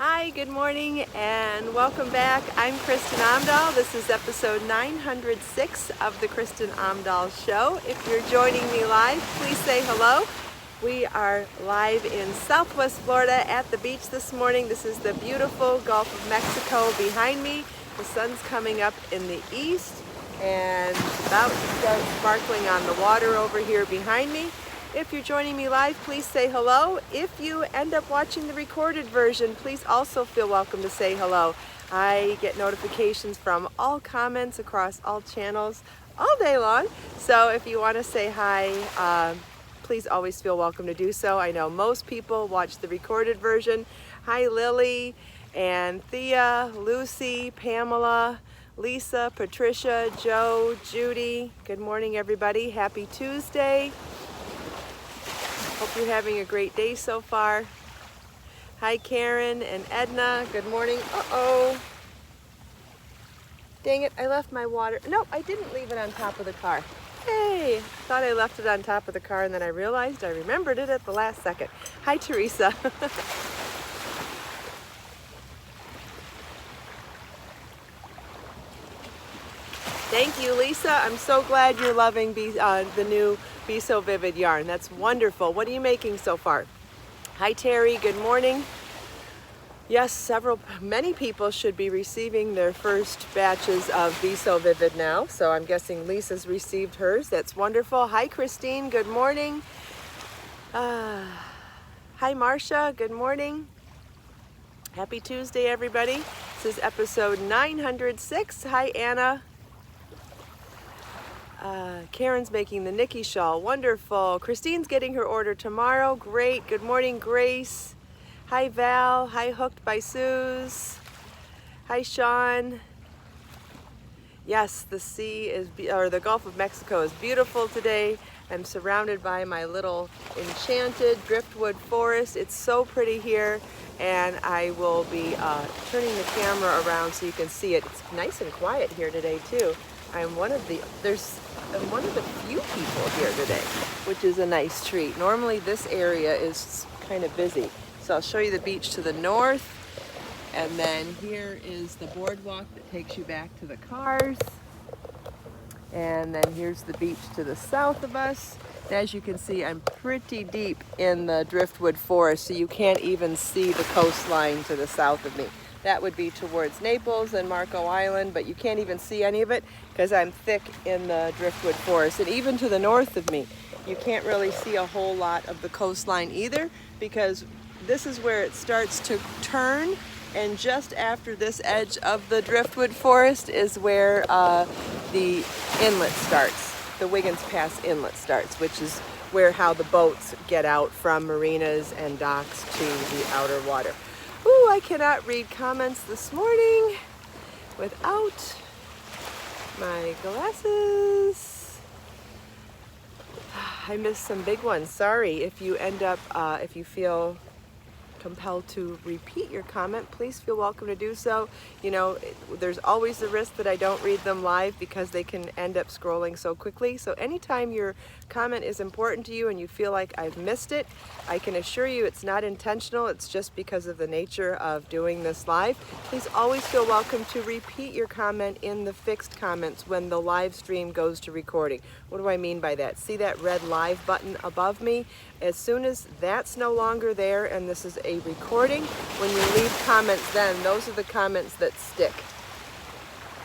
Hi, good morning, and welcome back. I'm Kristin Omdahl. This is episode 906 of the Kristin Omdahl Show. If you're joining me live, please say hello. We are live in Southwest Florida at the beach this morning. This is the beautiful Gulf of Mexico behind me. The sun's coming up in the east and about to start sparkling on the water over here behind me. If you're joining me live, please say hello. If you end up watching the recorded version, please also feel welcome to say hello. I get notifications from all comments across all channels all day long. So if you want to say hi, please always feel welcome to do so. I know most people watch the recorded version. Hi, Lily and Thea, Lucy, Pamela, Lisa, Patricia, Joe, Judy. Good morning, everybody. Happy Tuesday. Hope you're having a great day so far. Hi, Karen and Edna. Good morning. Uh-oh. Dang it, I left my water. Nope, I didn't leave it on top of the car. Hey, thought I left it on top of the car and then I realized I remembered it at the last second. Hi, Teresa. Thank you, Lisa. I'm so glad you're loving the new Be So Vivid yarn. That's wonderful. What are you making so far? Hi, Terry. Good morning. Yes, many people should be receiving their first batches of Be So Vivid now. So I'm guessing Lisa's received hers. That's wonderful. Hi, Christine. Good morning. Hi, Marcia. Good morning. Happy Tuesday, everybody. This is episode 906. Hi, Anna. Karen's making the Nikki shawl. Wonderful. Christine's getting her order tomorrow. Great. Good morning, Grace. Hi, Val. Hi, Hooked by Suze. Hi, Sean. Yes, the Gulf of Mexico is beautiful today. I'm surrounded by my little enchanted driftwood forest. It's so pretty here, and I will be turning the camera around so you can see it. It's nice and quiet here today too. I'm one of the few people here today, which is a nice treat. Normally this area is kind of busy. So I'll show you the beach to the north, and then here is the boardwalk that takes you back to the cars. And then here's the beach to the south of us. And as you can see, I'm pretty deep in the driftwood forest, so you can't even see the coastline to the south of me. That would be towards Naples and Marco Island, but you can't even see any of it because I'm thick in the driftwood forest. And even to the north of me, you can't really see a whole lot of the coastline either, because this is where it starts to turn, and just after this edge of the driftwood forest is where the inlet starts. The Wiggins Pass inlet starts, which is how the boats get out from marinas and docks to the outer water. Ooh, I cannot read comments this morning without my glasses. I missed some big ones. Sorry. If you if you feel compelled to repeat your comment, please feel welcome to do so. You know, there's always the risk that I don't read them live because they can end up scrolling so quickly. So anytime your comment is important to you and you feel like I've missed it, I can assure you it's not intentional. It's just because of the nature of doing this live. Please always feel welcome to repeat your comment in the fixed comments when the live stream goes to recording. What do I mean by that? See that red live button above me? As soon as that's no longer there and this is a recording, when you leave comments then, those are the comments that stick.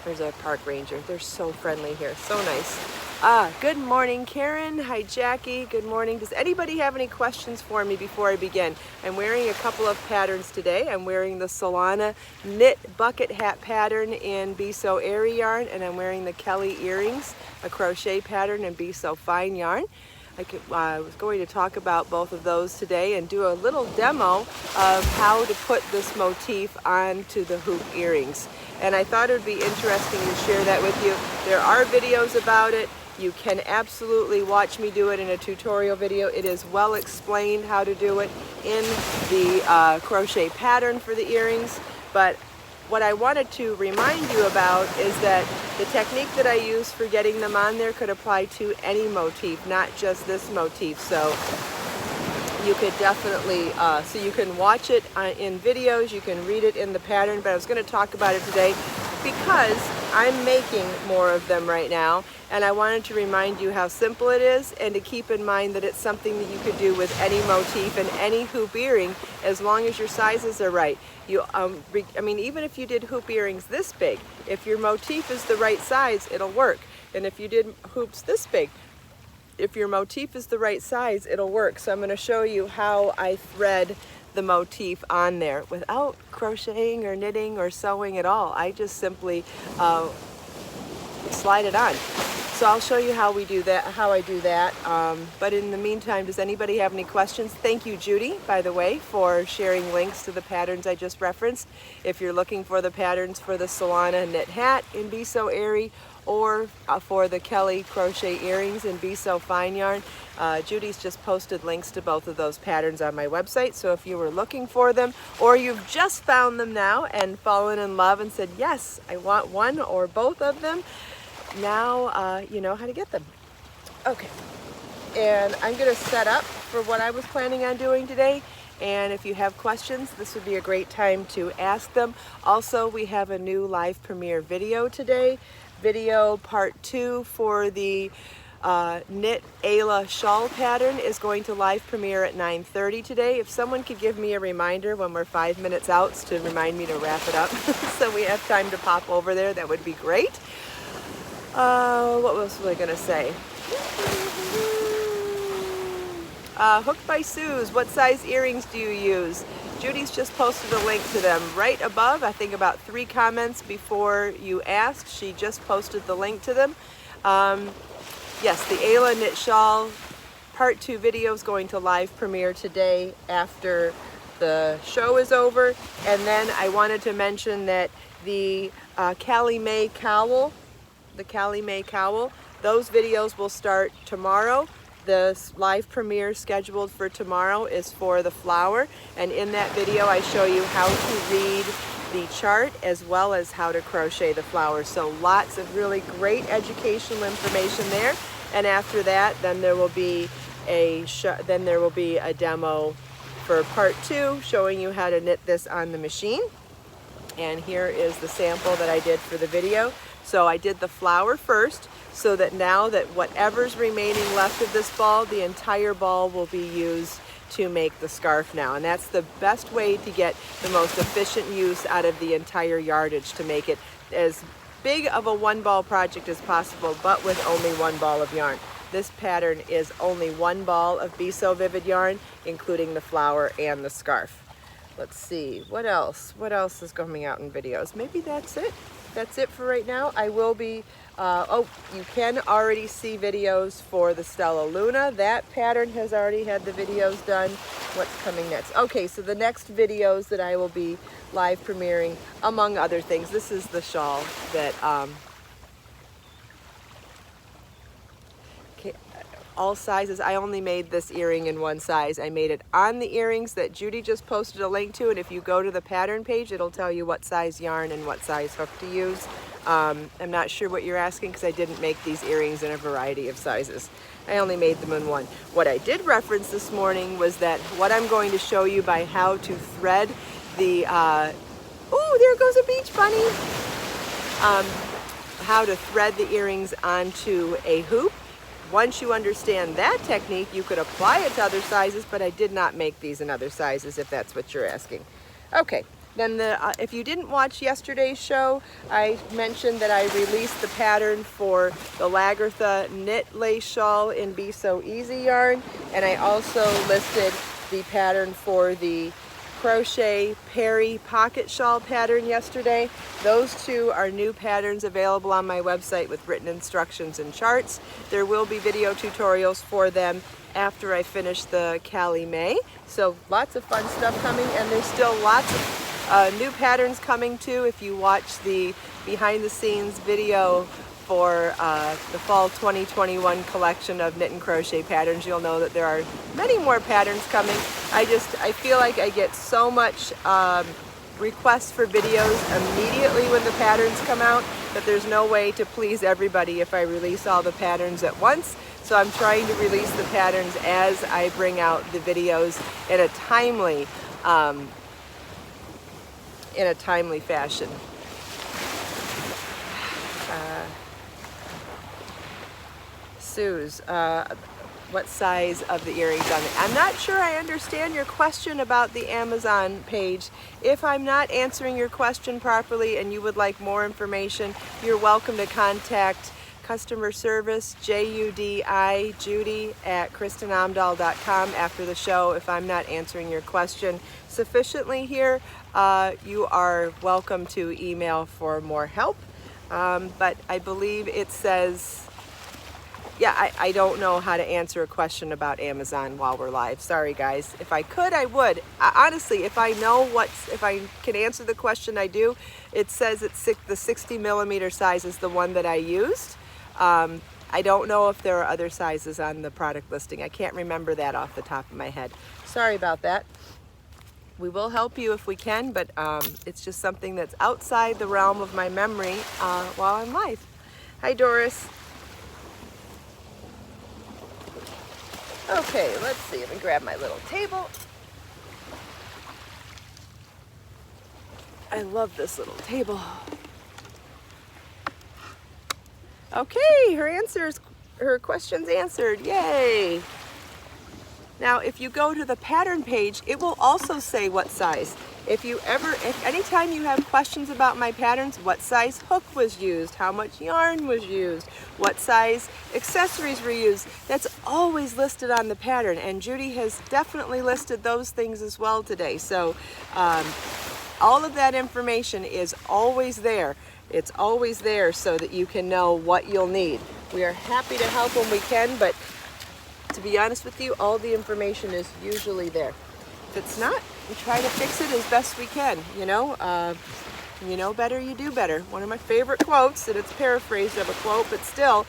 There's a park ranger. They're so friendly here. So nice. Good morning, Karen. Hi, Jackie. Good morning. Does anybody have any questions for me before I begin? I'm wearing a couple of patterns today. I'm wearing the Solana knit bucket hat pattern in Be So Airy yarn, and I'm wearing the Kelly earrings, a crochet pattern in Be So Fine yarn. I was going to talk about both of those today and do a little demo of how to put this motif onto the hoop earrings. And I thought it would be interesting to share that with you. There are videos about it. You can absolutely watch me do it in a tutorial video. It is well explained how to do it in the crochet pattern for the earrings. But what I wanted to remind you about is that the technique that I use for getting them on there could apply to any motif, not just this motif. So you could definitely, so you can watch it in videos, you can read it in the pattern, but I was going to talk about it today because I'm making more of them right now, and I wanted to remind you how simple it is, and to keep in mind that it's something that you could do with any motif and any hoop earring as long as your sizes are right. I mean, even if you did hoop earrings this big, if your motif is the right size, it'll work. And if you did hoops this big, if your motif is the right size, it'll work. So I'm going to show you how I thread the motif on there without crocheting or knitting or sewing at all. I just simply slide it on. So I'll show you how we do that, how I do that. But in the meantime, does anybody have any questions? Thank you, Judy, by the way, for sharing links to the patterns I just referenced. If you're looking for the patterns for the Solana knit hat in Be So Airy, or for the Kelly crochet earrings in Be So Fine yarn, Judy's just posted links to both of those patterns on my website. So if you were looking for them, or you've just found them now and fallen in love and said, yes, I want one or both of them, now you know how to get them. Okay, and I'm going to set up for what I was planning on doing today. And if you have questions, this would be a great time to ask them. Also, we have a new live premiere video today. Video part 2 for the knit Ayla shawl pattern is going to live premiere at 9:30 today. If someone could give me a reminder when we're 5 minutes out to remind me to wrap it up so we have time to pop over there, that would be great. What else was I going to say? Hooked by Sue's, what size earrings do you use? Judy's just posted a link to them right above. I think about 3 comments before you asked. She just posted the link to them. Yes, the Ayla knit shawl part 2 video is going to live premiere today after the show is over. And then I wanted to mention that the Callie Mae cowl, those videos will start tomorrow. The live premiere scheduled for tomorrow is for the flower, and in that video I show you how to read the chart as well as how to crochet the flower. So lots of really great educational information there. And after that, then there will be a demo for part 2 showing you how to knit this on the machine. And here is the sample that I did for the video. So I did the flower first, so that now that whatever's remaining left of this ball, the entire ball will be used to make the scarf now. And that's the best way to get the most efficient use out of the entire yardage, to make it as big of a 1-ball project as possible, but with only 1 ball of yarn. This pattern is only 1 ball of Be So Vivid yarn, including the flower and the scarf. Let's see, what else? What else is coming out in videos? Maybe that's it. That's it for right now. I will be, you can already see videos for the Stella Luna. That pattern has already had the videos done. What's coming next? Okay, so the next videos that I will be live premiering, among other things, this is the shawl that, all sizes. I only made this earring in 1 size. I made it on the earrings that Judy just posted a link to, and if you go to the pattern page, it'll tell you what size yarn and what size hook to use. I'm not sure what you're asking because I didn't make these earrings in a variety of sizes. I only made them in 1. What I did reference this morning was that what I'm going to show you by how to thread the, oh, there goes a beach bunny! How to thread the earrings onto a hoop. Once you understand that technique, you could apply it to other sizes, but I did not make these in other sizes, if that's what you're asking. Okay, then if you didn't watch yesterday's show, I mentioned that I released the pattern for the Lagertha knit lace shawl in Be So Easy yarn, and I also listed the pattern for the crochet Perry pocket shawl pattern yesterday. Those 2 are new patterns available on my website with written instructions and charts. There will be video tutorials for them after I finish the Callie Mae. So lots of fun stuff coming, and there's still lots of new patterns coming too. If you watch the behind the scenes video for the fall 2021 collection of knit and crochet patterns, you'll know that there are many more patterns coming. I feel like I get so much requests for videos immediately when the patterns come out that there's no way to please everybody if I release all the patterns at once. So I'm trying to release the patterns as I bring out the videos in a timely fashion. Suze, what size of the earrings on it? I'm not sure I understand your question about the Amazon page. If I'm not answering your question properly and you would like more information, you're welcome to contact customer service, Judy at KristinOmdahl.com after the show. If I'm not answering your question sufficiently here, you are welcome to email for more help. But I believe it says, yeah, I don't know how to answer a question about Amazon while we're live. Sorry, guys. If I could, I would. Honestly, if I can answer the question, I do. It says the 60 millimeter size is the one that I used. I don't know if there are other sizes on the product listing. I can't remember that off the top of my head. Sorry about that. We will help you if we can, but it's just something that's outside the realm of my memory while I'm live. Hi, Doris. Okay, let's see. Let me grab my little table. I love this little table. Okay, her question's answered. Yay! Now, if you go to the pattern page, it will also say what size. If anytime you have questions about my patterns, what size hook was used, how much yarn was used, what size accessories were used, that's always listed on the pattern. And Judy has definitely listed those things as well today. So all of that information is always there. It's always there so that you can know what you'll need. We are happy to help when we can, but to be honest with you, all the information is usually there. If it's not, we try to fix it as best we can. You know better, you do better. One of my favorite quotes, and it's paraphrased of a quote, but still,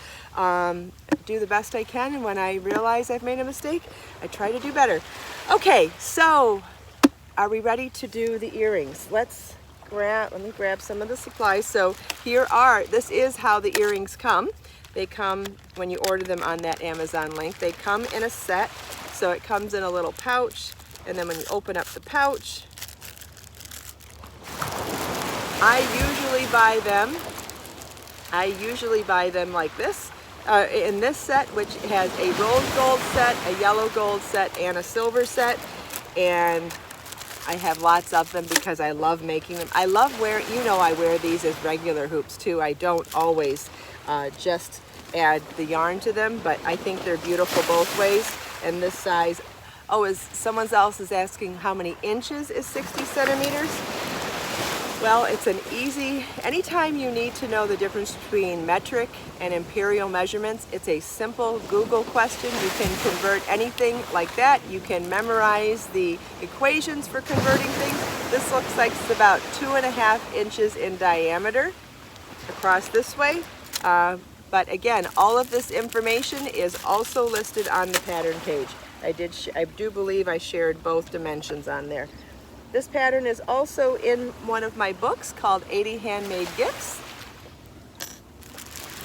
do the best I can, and when I realize I've made a mistake, I try to do better. Okay, so are we ready to do the earrings? Let me grab some of the supplies. So this is how the earrings come. They come, when you order them on that Amazon link, they come in a set. So it comes in a little pouch, and then when you open up the pouch, I usually buy them like this, in this set, which has a rose gold set, a yellow gold set, and a silver set. And I have lots of them because I love making them. I love I wear these as regular hoops too. I don't always just add the yarn to them, but I think they're beautiful both ways. And this size, someone else is asking how many inches is 60 centimeters? Well, it's anytime you need to know the difference between metric and imperial measurements, it's a simple Google question. You can convert anything like that. You can memorize the equations for converting things. This looks like it's about 2.5 inches in diameter across this way. But again, all of this information is also listed on the pattern page. I do believe I shared both dimensions on there. This pattern is also in one of my books called 80 Handmade Gifts.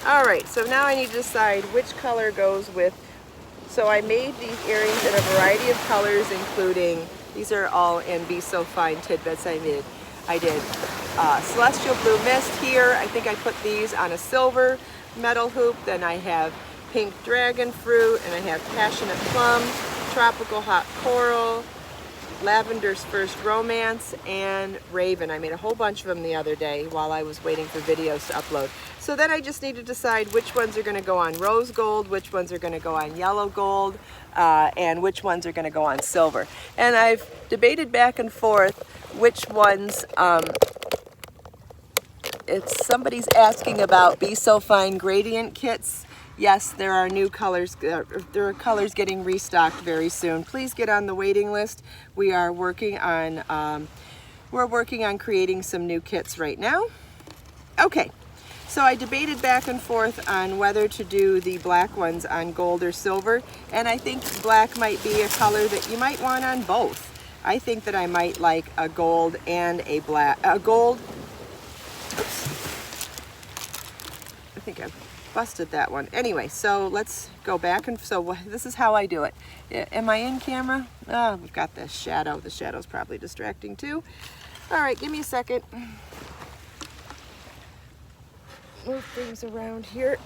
All right, so now I need to decide which color goes with. So I made these earrings in a variety of colors, including, these are all in Be So Fine tidbits I did. Celestial Blue Mist here. I think I put these on a silver metal hoop. Then I have Pink Dragon Fruit, and I have Passionate Plum, Tropical Hot Coral, Lavender's First Romance, and Raven. I made a whole bunch of them the other day while I was waiting for videos to upload. So then I just need to decide which ones are going to go on rose gold, which ones are going to go on yellow gold, and which ones are going to go on silver. And I've debated back and forth which ones. Somebody's asking about Be So Fine gradient kits. Yes, there are new colors. There are colors getting restocked very soon. Please get on the waiting list. We are working on creating some new kits right now. Okay, so I debated back and forth on whether to do the black ones on gold or silver, and I think black might be a color that you might want on both. I think that I might like a gold and a black. Oops. I think busted that one. Anyway, so let's go back, and so this is how I do it. Am I in camera? Oh, we've got the shadow. The shadow's probably distracting too. All right, give me a second. Move things around here.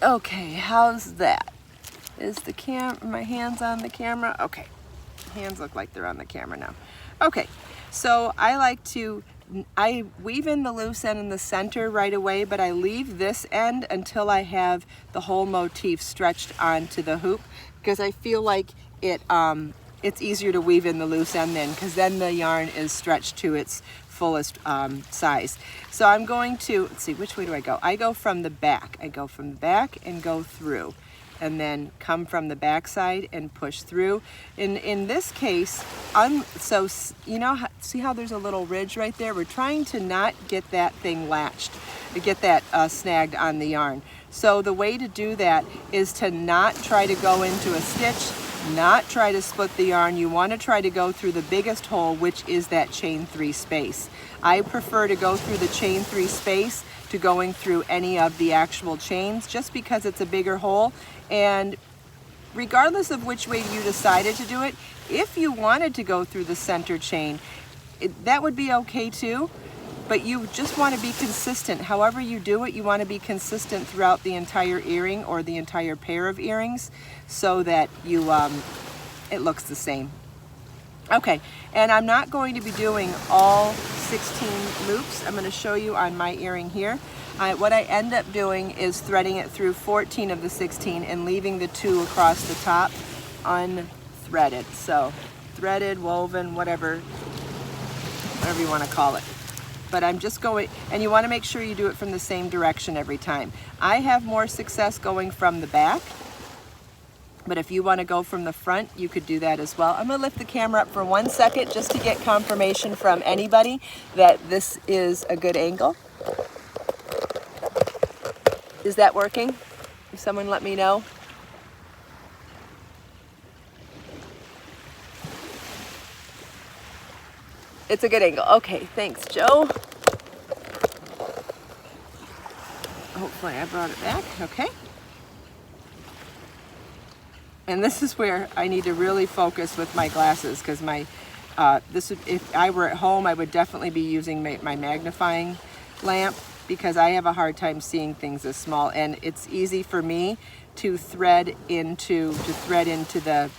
Okay, how's that? Is my hands on the camera? Okay, hands look like they're on the camera now. Okay, so I weave in the loose end in the center right away, but I leave this end until I have the whole motif stretched onto the hoop, because I feel like it's easier to weave in the loose end then, because then the yarn is stretched to its fullest size. So I'm going to, let's see, which way do I go? I go from the back. I go from the back and go through, and then come from the back side and push through. In this case, so you know, see how there's a little ridge right there? We're trying to not get that thing latched, to get that snagged on the yarn. So the way to do that is to not try to go into a stitch, not try to split the yarn. You want to try to go through the biggest hole, which is that chain 3 space. I prefer to go through the chain 3 space to going through any of the actual chains, just because it's a bigger hole. And regardless of which way you decided to do it, if you wanted to go through the center chain, that would be okay too. But you just want to be consistent. However you do it, you want to be consistent throughout the entire earring or the entire pair of earrings, so that you it looks the same. Okay, and I'm not going to be doing all 16 loops. I'm going to show you on my earring here. What I end up doing is threading it through 14 of the 16 and leaving the 2 across the top unthreaded. So threaded, woven, whatever you want to call it. But I'm just going, and you want to make sure you do it from the same direction every time. I have more success going from the back, but if you want to go from the front, you could do that as well. I'm going to lift the camera up for 1 second just to get confirmation from anybody that this is a good angle. Is that working? If someone let me know. It's a good angle. Okay, thanks, Joe. Hopefully I brought it back. Okay. And this is where I need to really focus with my glasses, because if I were at home, I would definitely be using my magnifying lamp, because I have a hard time seeing things this small, and it's easy for me to thread into the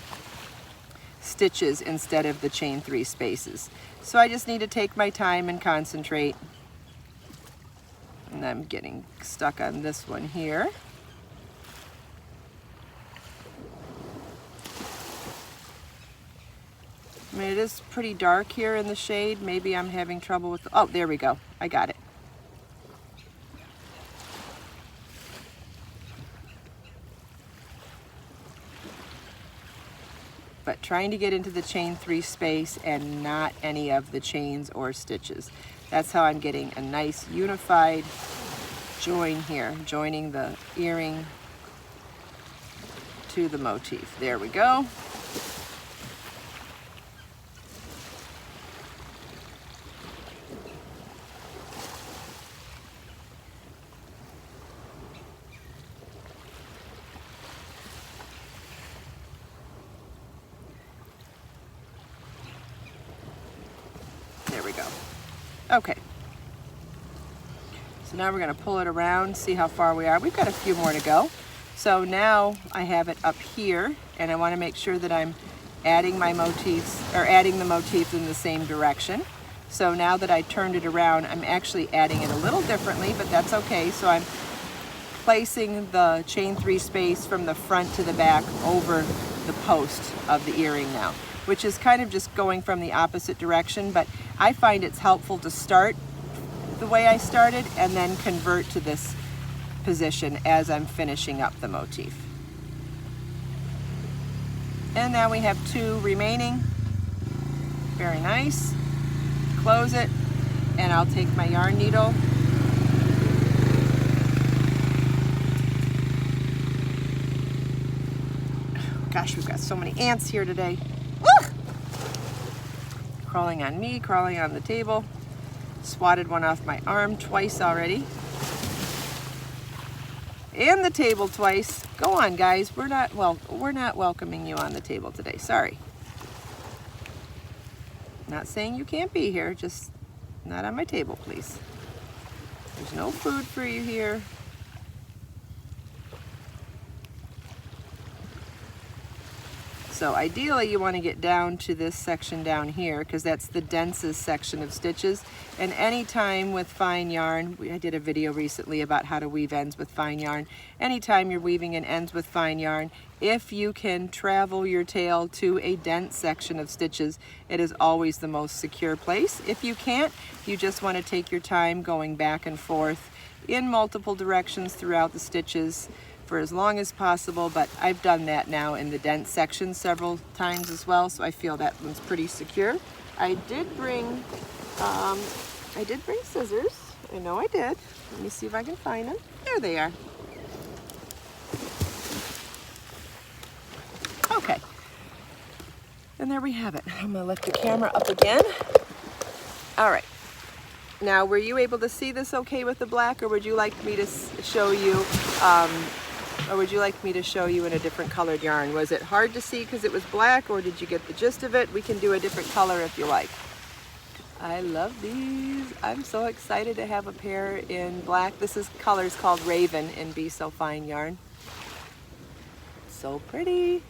stitches instead of the chain 3 spaces. So I just need to take my time and concentrate. And I'm getting stuck on this one here. I mean, it is pretty dark here in the shade. Maybe I'm having trouble with, oh, there we go. I got it. But trying to get into the chain 3 space and not any of the chains or stitches. That's how I'm getting a nice unified join here, joining the earring to the motif. There we go. Okay, so now we're going to pull it around, see how far we are. We've got a few more to go. So now I have it up here, and I want to make sure that I'm adding my motifs, or adding the motifs in the same direction. So now that I turned it around, I'm actually adding it a little differently, but that's okay. So I'm placing the chain 3 space from the front to the back over the post of the earring now, which is kind of just going from the opposite direction, but I find it's helpful to start the way I started and then convert to this position as I'm finishing up the motif. And now we have 2 remaining. Very nice. Close it, and I'll take my yarn needle. Gosh, we've got so many ants here today. Crawling on me, crawling on the table. Swatted one off my arm twice already. And the table twice. Go on, guys. We're not welcoming you on the table today. Sorry. Not saying you can't be here, just not on my table, please. There's no food for you here. So ideally you want to get down to this section down here because that's the densest section of stitches. And anytime with fine yarn, I did a video recently about how to weave ends with fine yarn. Anytime you're weaving in ends with fine yarn, if you can travel your tail to a dense section of stitches, it is always the most secure place. If you can't, you just want to take your time going back and forth in multiple directions throughout the stitches for as long as possible, but I've done that now in the dense section several times as well, so I feel that one's pretty secure. I did bring scissors. I know I did. Let me see if I can find them. There they are. Okay. And there we have it. I'm gonna lift the camera up again. All right. Now, were you able to see this okay with the black, or would you like me to show you in a different colored yarn? Was it hard to see because it was black, or did you get the gist of it? We can do a different color if you like. I love these. I'm so excited to have a pair in black. This color's called Raven in Be So Fine yarn. So pretty.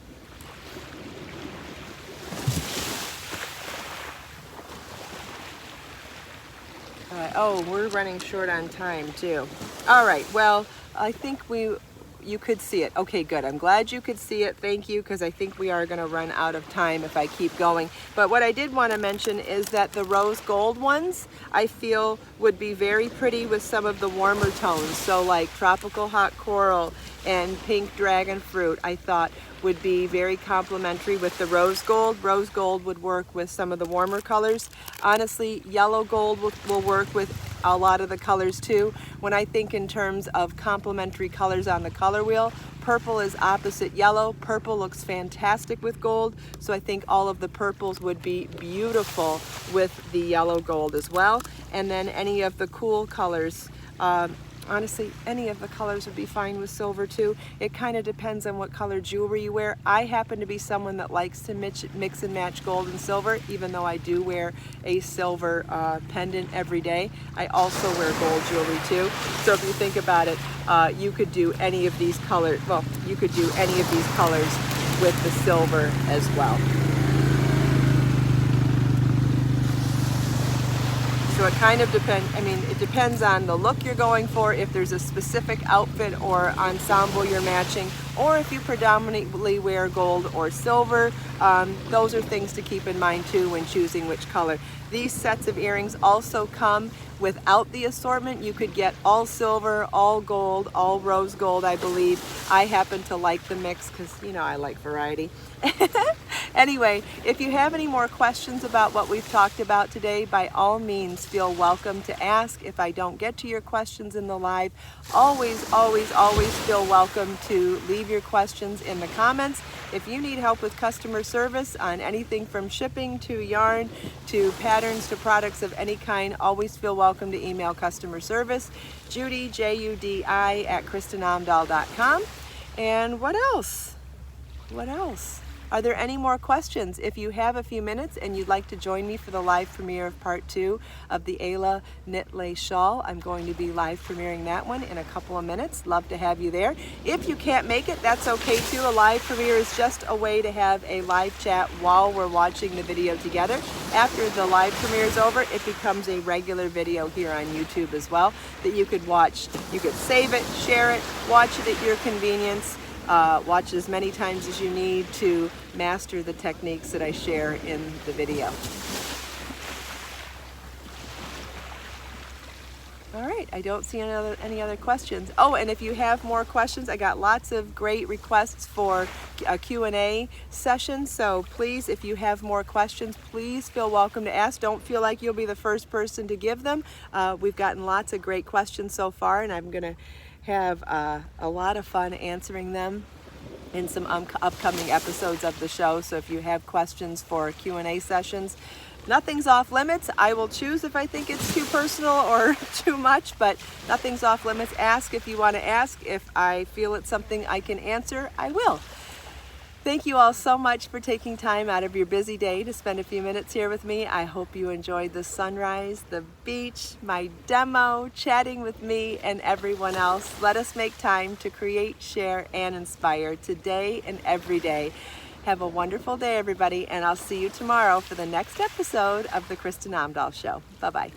Oh, we're running short on time too. All right, well, I think you could see it. Okay, good. I'm glad you could see it. Thank you, because I think we are going to run out of time if I keep going. But what I did want to mention is that the rose gold ones, I feel, would be very pretty with some of the warmer tones. So like tropical hot coral and pink dragon fruit, I thought would be very complementary with the rose gold. Rose gold would work with some of the warmer colors. Honestly, yellow gold will work with a lot of the colors too. When I think in terms of complementary colors on the color wheel, purple is opposite yellow. Purple looks fantastic with gold, so I think all of the purples would be beautiful with the yellow gold as well. And then any of the cool colors, honestly, any of the colors would be fine with silver too. It kind of depends on what color jewelry you wear. I happen to be someone that likes to mix and match gold and silver, even though I do wear a silver pendant every day. I also wear gold jewelry too. So if you think about it, you could do any of these colors, well, you could do any of these colors with the silver as well. So it kind of depends, it depends on the look you're going for, if there's a specific outfit or ensemble you're matching, or if you predominantly wear gold or silver. Those are things to keep in mind too when choosing which color. These sets of earrings also come without the assortment. You could get all silver, all gold, all rose gold, I believe. I happen to like the mix because, you know, I like variety. Anyway, if you have any more questions about what we've talked about today, by all means feel welcome to ask. If I don't get to your questions in the live, always feel welcome to leave your questions in the comments. If you need help with customer service on anything from shipping to yarn to patterns to products of any kind, always feel welcome to email customer service, Judy, Judi, at KristinOmdahl.com. And what else? What else? Are there any more questions? If you have a few minutes and you'd like to join me for the live premiere of part 2 of the Ayla Knit Lace Shawl, I'm going to be live premiering that one in a couple of minutes. Love to have you there. If you can't make it, that's okay too. A live premiere is just a way to have a live chat while we're watching the video together. After the live premiere is over, it becomes a regular video here on YouTube as well that you could watch. You could save it, share it, watch it at your convenience. Watch as many times as you need to master the techniques that I share in the video. All right, I don't see any other questions. Oh, and if you have more questions, I got lots of great requests for a Q&A session. So please, if you have more questions, please feel welcome to ask. Don't feel like you'll be the first person to give them. We've gotten lots of great questions so far, and I'm going to have a lot of fun answering them in some upcoming episodes of the show. So if you have questions for Q&A sessions, Nothing's off limits. I will choose if I think it's too personal or too much, but nothing's off limits. Ask if you want to ask. If I feel it's something I can answer, I will. Thank you all so much for taking time out of your busy day to spend a few minutes here with me. I hope you enjoyed the sunrise, the beach, my demo, chatting with me and everyone else. Let us make time to create, share, and inspire today and every day. Have a wonderful day, everybody, and I'll see you tomorrow for the next episode of the Kristin Omdahl Show. Bye-bye.